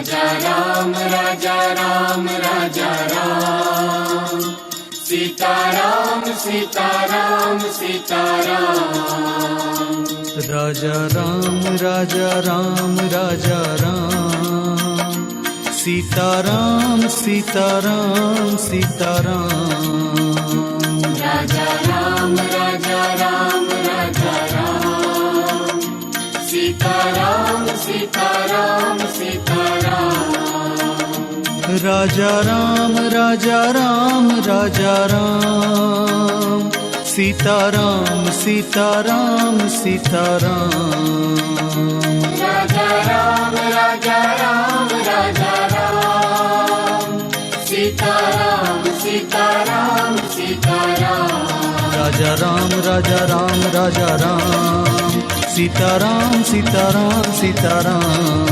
Raja Ram Raja Ram Raja Ram Sitaram Sitaram Sitaram Raja Ram Raja Ram Raja Ram Sitaram Sitaram Sitaram Raja Ram Raja Ram Raja Ram Sitaram Sitaram Sitaram Raja Ram Raja Ram Raja Ram Sitaram Sitaram Sitaram Raja Ram Raja Ram Raja Ram Sitaram Sitaram Sitaram Raja Ram Raja Ram Raja Ram Sitaram Sitaram Sitaram